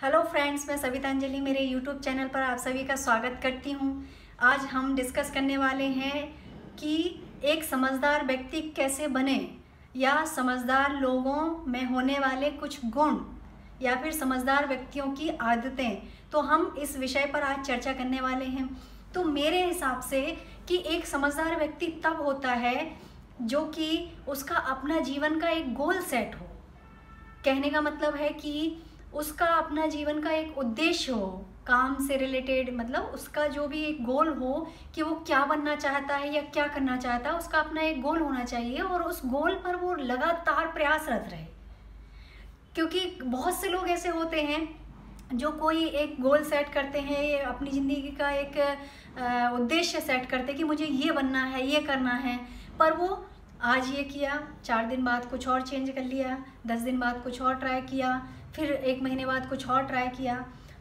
Hello friends, मैं सवितांजलि मेरे YouTube channel पर आप सभी का स्वागत करती हूँ। आज हम डिस्कस करने वाले हैं कि एक समझदार व्यक्ति कैसे बने, या समझदार लोगों में होने वाले कुछ गुण, या फिर समझदार व्यक्तियों की आदतें। तो हम इस विषय पर आज चर्चा करने वाले हैं। तो मेरे हिसाब से कि एक समझदार व्यक्ति तब होता है जो कि उसका अपना जीवन का एक गोल सेट हो। कहने का मतलब है कि उसका अपना जीवन का एक उद्देश्य हो, काम से रिलेटेड, मतलब उसका जो भी एक गोल हो कि वो क्या बनना चाहता है या क्या करना चाहता है, उसका अपना एक गोल होना चाहिए और उस गोल पर वो लगातार प्रयासरत रहे। क्योंकि बहुत से लोग ऐसे होते हैं जो कोई एक गोल सेट करते हैं, अपनी ज़िंदगी का एक उद्देश्य सेट करते हैं कि मुझे ये बनना है, ये करना है, पर वो आज ये किया, 4 दिन बाद कुछ और चेंज कर लिया, 10 दिन बाद कुछ और ट्राई किया, फिर 1 महीने बाद कुछ और ट्राई किया।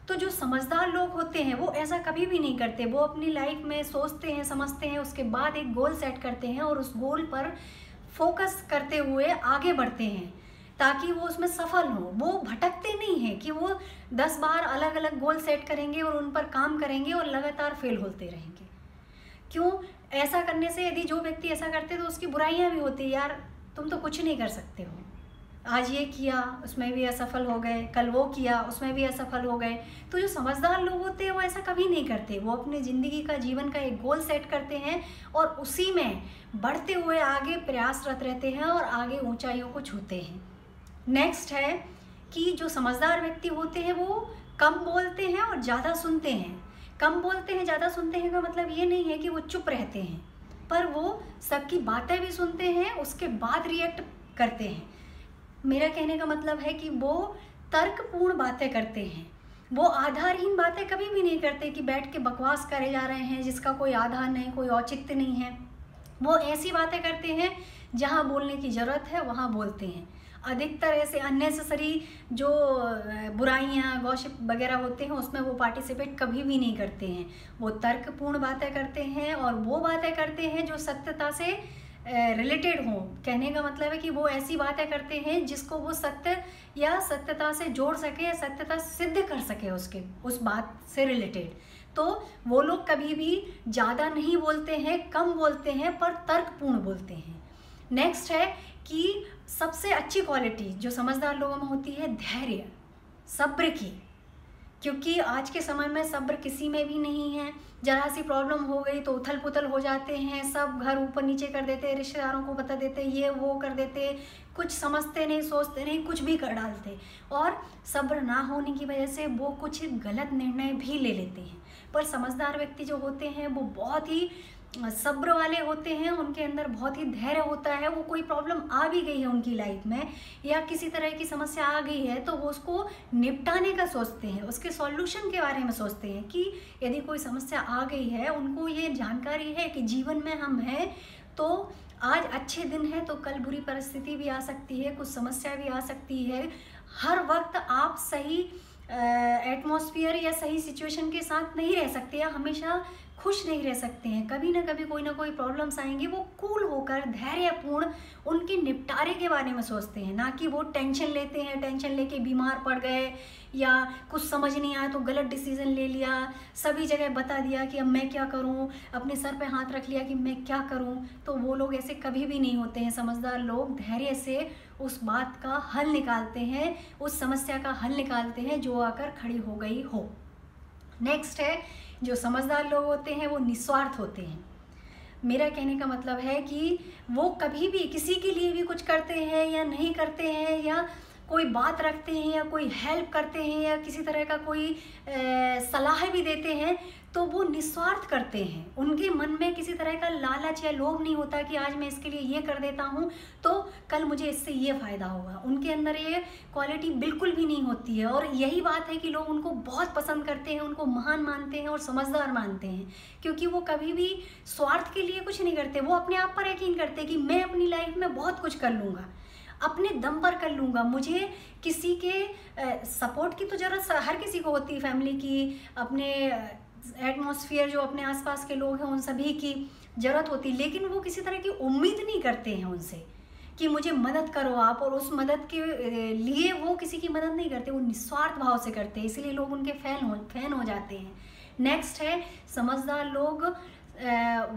तो जो समझदार लोग होते हैं वो ऐसा कभी भी नहीं करते। वो अपनी लाइफ में सोचते हैं, समझते हैं, उसके बाद एक गोल सेट करते हैं और उस गोल पर फोकस करते हुए आगे बढ़ते हैं ताकि वो उसमें सफल हो। वो भटकते नहीं हैं कि वो 10 बार अलग अलग गोल सेट करेंगे और उन पर काम करेंगे और लगातार फेल होते रहेंगे। क्यों? ऐसा करने से, यदि जो व्यक्ति ऐसा करते तो उसकी बुराइयां भी होती, यार तुम तो कुछ नहीं कर सकते हो, आज ये किया उसमें भी असफल हो गए, कल वो किया उसमें भी असफल हो गए। तो जो समझदार लोग होते हैं वो ऐसा कभी नहीं करते। वो अपने ज़िंदगी का, जीवन का एक गोल सेट करते हैं और उसी में बढ़ते हुए आगे प्रयासरत रहते हैं और आगे ऊंचाइयों को छूते हैं। नेक्स्ट है कि जो समझदार व्यक्ति होते हैं वो कम बोलते हैं और ज़्यादा सुनते हैं। कम बोलते हैं, ज़्यादा सुनते हैं का मतलब ये नहीं है कि वो चुप रहते हैं, पर वो सबकी बातें भी सुनते हैं, उसके बाद रिएक्ट करते हैं। मेरा कहने का मतलब है कि वो तर्कपूर्ण बातें करते हैं। वो आधारहीन बातें कभी भी नहीं करते कि बैठ के बकवास करे जा रहे हैं जिसका कोई आधार नहीं, कोई औचित्य नहीं है। वो ऐसी बातें करते हैं जहाँ बोलने की ज़रूरत है वहाँ बोलते हैं। अधिकतर ऐसे अननेसेसरी जो बुराइयाँ, गॉसिप वगैरह होते हैं उसमें वो पार्टिसिपेट कभी भी नहीं करते हैं। वो तर्कपूर्ण बातें करते हैं और वो बातें करते हैं जो सत्यता से रिलेटेड हो। कहने का मतलब है कि वो ऐसी बातें करते हैं जिसको वो सत्य या सत्यता से जोड़ सके या सत्यता सिद्ध कर सके उसके उस बात से रिलेटेड। तो वो लोग कभी भी ज़्यादा नहीं बोलते हैं, कम बोलते हैं, पर तर्कपूर्ण बोलते हैं। नेक्स्ट है कि सबसे अच्छी क्वालिटी जो समझदार लोगों में होती है, धैर्य, सब्र की। क्योंकि आज के समय में सब्र किसी में भी नहीं है। जरा सी प्रॉब्लम हो गई तो उथल पुथल हो जाते हैं, सब घर ऊपर नीचे कर देते, रिश्तेदारों को बता देते, ये वो कर देते, कुछ समझते नहीं, सोचते नहीं, कुछ भी कर डालते। और सब्र ना होने की वजह से वो कुछ गलत निर्णय भी ले लेते हैं। पर समझदार व्यक्ति जो होते हैं वो बहुत ही सब्र वाले होते हैं, उनके अंदर बहुत ही धैर्य होता है। वो कोई प्रॉब्लम आ भी गई है उनकी लाइफ में या किसी तरह की समस्या आ गई है तो वो उसको निपटाने का सोचते हैं, उसके सॉल्यूशन के बारे में सोचते हैं कि यदि कोई समस्या आ गई है, उनको ये जानकारी है कि जीवन में हम हैं तो आज अच्छे दिन है तो कल बुरी परिस्थिति भी आ सकती है, कुछ समस्या भी आ सकती है। हर वक्त आप सही एटमॉस्फेयर या सही सिचुएशन के साथ नहीं रह सकते या हमेशा खुश नहीं रह सकते हैं। कभी ना कभी कोई ना कोई प्रॉब्लम्स आएंगी। वो कूल होकर धैर्यपूर्ण उनके निपटारे के बारे में सोचते हैं, ना कि वो टेंशन लेते हैं, टेंशन लेके बीमार पड़ गए या कुछ समझ नहीं आया तो गलत डिसीजन ले लिया, सभी जगह बता दिया कि अब मैं क्या करूं, अपने सर पे हाथ रख लिया कि मैं क्या करूं। तो वो लोग ऐसे कभी भी नहीं होते हैं। समझदार लोग धैर्य से उस बात का हल निकालते हैं, उस समस्या का हल निकालते हैं जो आकर खड़ी हो गई हो। नेक्स्ट है, जो समझदार लोग होते हैं वो निस्वार्थ होते हैं। मेरा कहने का मतलब है कि वो कभी भी किसी के लिए भी कुछ करते हैं या नहीं करते हैं, या कोई बात रखते हैं या कोई हेल्प करते हैं या किसी तरह का कोई सलाह भी देते हैं तो वो निस्वार्थ करते हैं। उनके मन में किसी तरह का लालच या लोभ नहीं होता कि आज मैं इसके लिए ये कर देता हूँ तो कल मुझे इससे ये फ़ायदा होगा। उनके अंदर ये क्वालिटी बिल्कुल भी नहीं होती है और यही बात है कि लोग उनको बहुत पसंद करते हैं, उनको महान मानते हैं और समझदार मानते हैं, क्योंकि वो कभी भी स्वार्थ के लिए कुछ नहीं करते। वो अपने आप पर यकीन करते हैं कि मैं अपनी लाइफ में बहुत कुछ कर लूँगा, अपने दम पर कर लूँगा, मुझे किसी के सपोर्ट की तो ज़रूरत हर किसी को होती है, फैमिली की, अपने एटमॉस्फेयर जो अपने आसपास के लोग हैं उन सभी की ज़रूरत होती है, लेकिन वो किसी तरह की उम्मीद नहीं करते हैं उनसे कि मुझे मदद करो आप, और उस मदद के लिए वो किसी की मदद नहीं करते, वो निस्वार्थ भाव से करते हैं, इसलिए लोग उनके फैन हो जाते हैं। नेक्स्ट है, समझदार लोग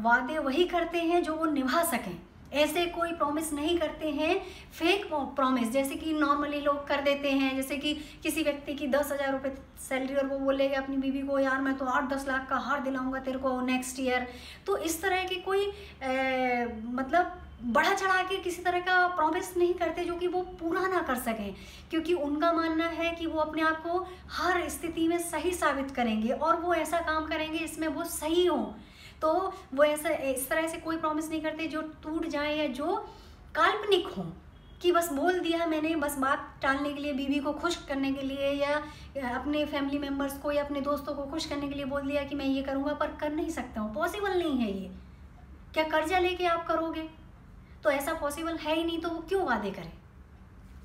वादे वही करते हैं जो वो निभा सकें, ऐसे कोई प्रॉमिस नहीं करते हैं फेक प्रॉमिस, जैसे कि नॉर्मली लोग कर देते हैं। जैसे कि किसी व्यक्ति की 10,000 रुपये सैलरी और वो बोलेगा अपनी बीवी को, यार मैं तो 8-10 लाख का हार दिलाऊंगा तेरे को नेक्स्ट ईयर। तो इस तरह की कोई मतलब बढ़ा चढ़ा के किसी तरह का प्रॉमिस नहीं करते जो कि वो पूरा ना कर सकें, क्योंकि उनका मानना है कि वो अपने आप को हर स्थिति में सही साबित करेंगे और वो ऐसा काम करेंगे इसमें वो सही हों। तो वो ऐसा इस तरह से कोई प्रॉमिस नहीं करते जो टूट जाए या जो काल्पनिक हो, कि बस बोल दिया मैंने, बस बात टालने के लिए, बीवी को खुश करने के लिए या अपने फैमिली मेम्बर्स को या अपने दोस्तों को खुश करने के लिए बोल दिया कि मैं ये करूँगा, पर कर नहीं सकता हूँ, पॉसिबल नहीं है ये। क्या कर्जा लेके आप करोगे? तो ऐसा पॉसिबल है ही नहीं, तो वो क्यों वादे करें?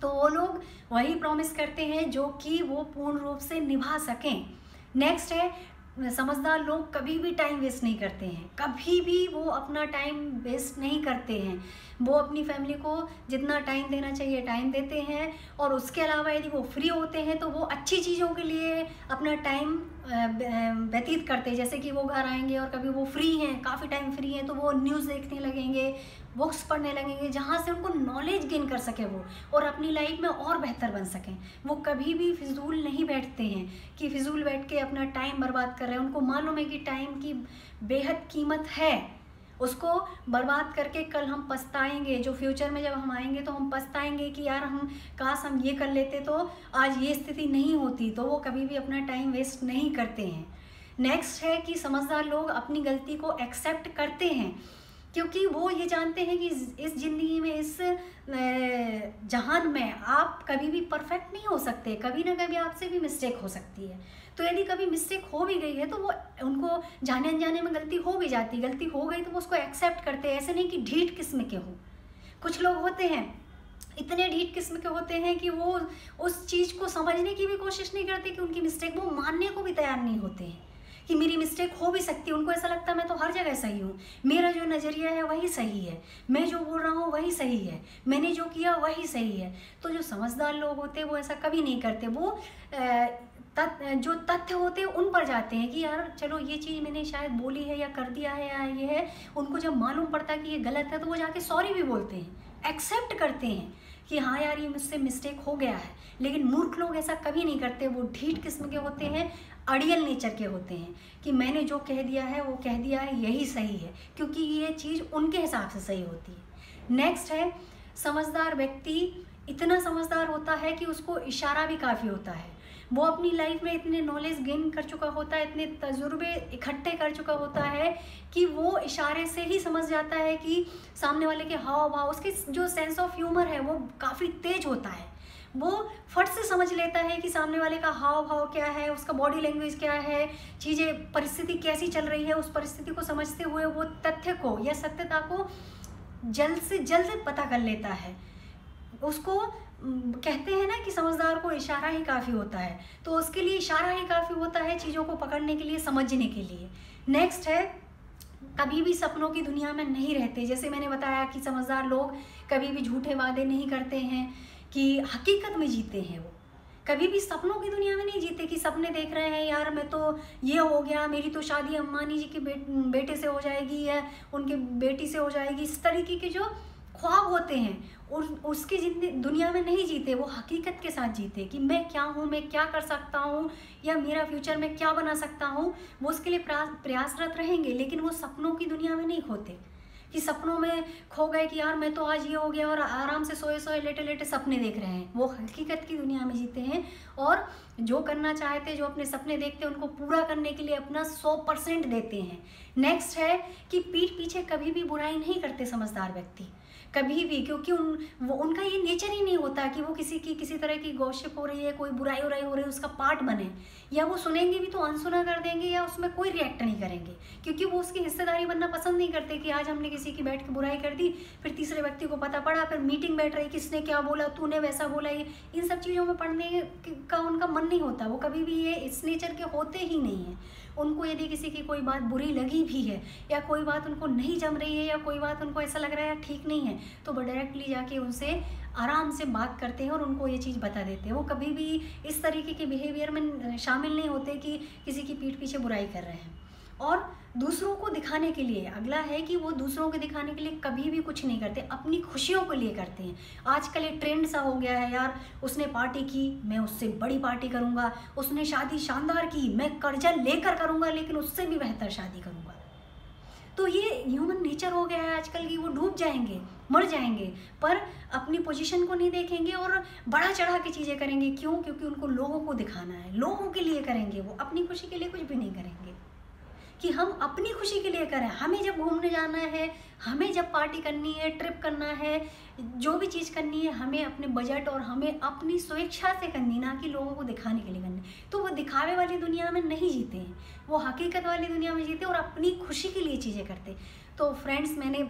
तो वो लोग वही प्रॉमिस करते हैं जो कि वो पूर्ण रूप से निभा सकें। नेक्स्ट है, समझदार लोग कभी भी टाइम वेस्ट नहीं करते हैं, कभी भी वो अपना टाइम वेस्ट नहीं करते हैं। वो अपनी फैमिली को जितना टाइम देना चाहिए टाइम देते हैं, और उसके अलावा यदि वो फ्री होते हैं तो वो अच्छी चीज़ों के लिए अपना टाइम व्यतीत करते हैं। जैसे कि वो घर आएंगे और कभी वो फ्री हैं, काफ़ी टाइम फ्री हैं, तो वो न्यूज़ देखने लगेंगे, बुक्स पढ़ने लगेंगे, जहाँ से उनको नॉलेज गेन कर सके वो, और अपनी लाइफ में और बेहतर बन सकें। वो कभी भी फिजूल नहीं बैठते हैं कि फिजूल बैठ के अपना टाइम बर्बाद कर रहे हैं। उनको मालूम है कि टाइम की बेहद कीमत है, उसको बर्बाद करके कल हम पछताएंगे। जो फ्यूचर में जब हम आएंगे तो हम पछताएंगे कि यार काश हम ये कर लेते तो आज ये स्थिति नहीं होती। तो वो कभी भी अपना टाइम वेस्ट नहीं करते हैं। नेक्स्ट है कि समझदार लोग अपनी गलती को एक्सेप्ट करते हैं, क्योंकि वो ये जानते हैं कि इस ज़िंदगी में, इस जहान में आप कभी भी परफेक्ट नहीं हो सकते, कभी ना कभी आपसे भी मिस्टेक हो सकती है। तो यदि कभी मिस्टेक हो भी गई है तो वो उनको जाने अनजाने में गलती हो भी जाती, गलती हो गई तो वो उसको एक्सेप्ट करते हैं। ऐसे नहीं कि ढीठ किस्म के हो। कुछ लोग होते हैं इतने ढीठ किस्म के होते हैं कि वो उस चीज़ को समझने की भी कोशिश नहीं करते कि उनकी मिस्टेक, वो मानने को भी तैयार नहीं होते हैं कि मेरी मिस्टेक हो भी सकती है। उनको ऐसा लगता है मैं तो हर जगह सही हूँ, मेरा जो नज़रिया है वही सही है, मैं जो बोल रहा हूँ वही सही है, मैंने जो किया वही सही है। तो जो समझदार लोग होते हैं वो ऐसा कभी नहीं करते। वो जो तथ्य होते हैं उन पर जाते हैं कि यार चलो ये चीज़ मैंने शायद बोली है या कर दिया है या ये है। उनको जब मालूम पड़ता है कि ये गलत है तो वो जाके सॉरी भी बोलते हैं, एक्सेप्ट करते हैं कि हाँ यार ये मुझसे मिस्टेक हो गया है। लेकिन मूर्ख लोग ऐसा कभी नहीं करते। वो ढीठ किस्म के होते हैं, अड़ियल नेचर के होते हैं कि मैंने जो कह दिया है वो कह दिया है, यही सही है, क्योंकि ये चीज़ उनके हिसाब से सही होती है। नेक्स्ट है, समझदार व्यक्ति इतना समझदार होता है कि उसको इशारा भी काफ़ी होता है। वो अपनी लाइफ में इतने नॉलेज गेन कर चुका होता है, इतने तजुर्बे इकट्ठे कर चुका होता है कि वो इशारे से ही समझ जाता है कि सामने वाले के हाव भाव, उसके जो सेंस ऑफ ह्यूमर है वो काफ़ी तेज होता है। वो फट से समझ लेता है कि सामने वाले का हाव भाव क्या है, उसका बॉडी लैंग्वेज क्या है, चीज़ें परिस्थिति कैसी चल रही है। उस परिस्थिति को समझते हुए वो तथ्य को या सत्यता को जल्द से जल्द पता कर लेता है। उसको कहते हैं ना कि समझदार को इशारा ही काफ़ी होता है, तो उसके लिए इशारा ही काफ़ी होता है चीज़ों को पकड़ने के लिए, समझने के लिए। नेक्स्ट है, कभी भी सपनों की दुनिया में नहीं रहते। जैसे मैंने बताया कि समझदार लोग कभी भी झूठे वादे नहीं करते हैं, कि हकीकत में जीते हैं। वो कभी भी सपनों की दुनिया में नहीं जीते कि सपने देख रहे हैं यार मैं तो ये हो गया, मेरी तो शादी अंबानी जी के बेटे से हो जाएगी या उनके बेटी से हो जाएगी। इस तरीके के जो ख्वाब होते हैं उसकी दुनिया में नहीं जीते। वो हकीकत के साथ जीते कि मैं क्या हूँ, मैं क्या कर सकता हूँ, या मेरा फ्यूचर में क्या बना सकता हूँ। वो उसके लिए प्रयासरत रहेंगे, लेकिन वो सपनों की दुनिया में नहीं खोते कि सपनों में खो गए कि यार मैं तो आज ये हो गया और आराम से सोए सोए लेटे लेटे सपने देख रहे हैं। वो हकीकत की दुनिया में जीते हैं और जो करना चाहते, जो अपने सपने देखते हैं, उनको पूरा करने के लिए अपना 100% देते हैं। नेक्स्ट है कि पीठ पीछे कभी भी बुराई नहीं करते समझदार व्यक्ति, कभी भी, क्योंकि उनका ये नेचर ही नहीं होता कि वो किसी तरह की गॉसिप हो रही है, कोई बुराई हो रही है उसका पार्ट बने, या वो सुनेंगे भी तो अनसुना कर देंगे या उसमें कोई रिएक्ट नहीं करेंगे, क्योंकि वो उसकी हिस्सेदारी बनना पसंद नहीं करते कि आज हमने किसी की बैठ के बुराई कर दी, फिर तीसरे व्यक्ति को पता पड़ा, फिर मीटिंग बैठ रही, किसने क्या बोला, तूने वैसा बोला, ये इन सब चीज़ों में पढ़ने का उनका मन नहीं होता। वो कभी भी ये इस नेचर के होते ही नहीं हैं। उनको यदि किसी की कोई बात बुरी लगी भी है या कोई बात उनको नहीं जम रही है या कोई बात उनको ऐसा लग रहा है ठीक नहीं है, हैं तो वो डायरेक्टली जाके उनसे आराम से बात करते हैं और उनको ये चीज़ बता देते हैं। वो कभी भी इस तरीके के बिहेवियर में शामिल नहीं होते कि किसी की पीठ पीछे बुराई कर रहे हैं। और दूसरों को दिखाने के लिए, अगला है कि वो दूसरों को दिखाने के लिए कभी भी कुछ नहीं करते, अपनी खुशियों के लिए करते हैं। आजकल ये ट्रेंड सा हो गया है यार, उसने पार्टी की मैं उससे बड़ी पार्टी करूँगा, उसने शादी शानदार की मैं कर्जा लेकर करूँगा लेकिन उससे भी बेहतर शादी करूँगा। तो ये ह्यूमन नेचर हो गया है आजकल की, वो डूब जाएंगे, मर जाएंगे, पर अपनी पोजीशन को नहीं देखेंगे और बढ़ा चढ़ा के चीज़ें करेंगे। क्यों? क्योंकि उनको लोगों को दिखाना है, लोगों के लिए करेंगे, वो अपनी खुशी के लिए कुछ भी नहीं करेंगे। कि हम अपनी खुशी के लिए करें, हमें जब घूमने जाना है, हमें जब पार्टी करनी है, ट्रिप करना है, जो भी चीज़ करनी है, हमें अपने बजट और हमें अपनी स्वेच्छा से करनी, ना कि लोगों को दिखाने के लिए करनी। तो वो दिखावे वाली दुनिया में नहीं जीते हैं, वो हकीकत वाली दुनिया में जीते और अपनी खुशी के लिए चीज़ें करते। तो फ्रेंड्स, मैंने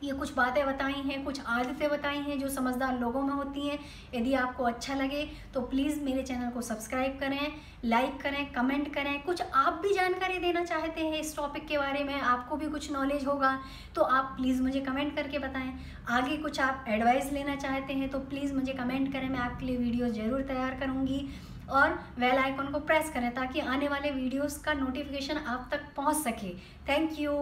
ये कुछ बातें बताई हैं, कुछ आदतें बताई हैं जो समझदार लोगों में होती हैं। यदि आपको अच्छा लगे तो प्लीज़ मेरे चैनल को सब्सक्राइब करें, लाइक करें, कमेंट करें। कुछ आप भी जानकारी देना चाहते हैं इस टॉपिक के बारे में, आपको भी कुछ नॉलेज होगा तो आप प्लीज़ मुझे कमेंट करके बताएं। आगे कुछ आप एडवाइस लेना चाहते हैं तो प्लीज़ मुझे कमेंट करें, मैं आपके लिए वीडियोज़ ज़रूर तैयार करूँगी। और बेल आइकन को प्रेस करें ताकि आने वाले वीडियोज़ का नोटिफिकेशन आप तक पहुँच सके। Thank you.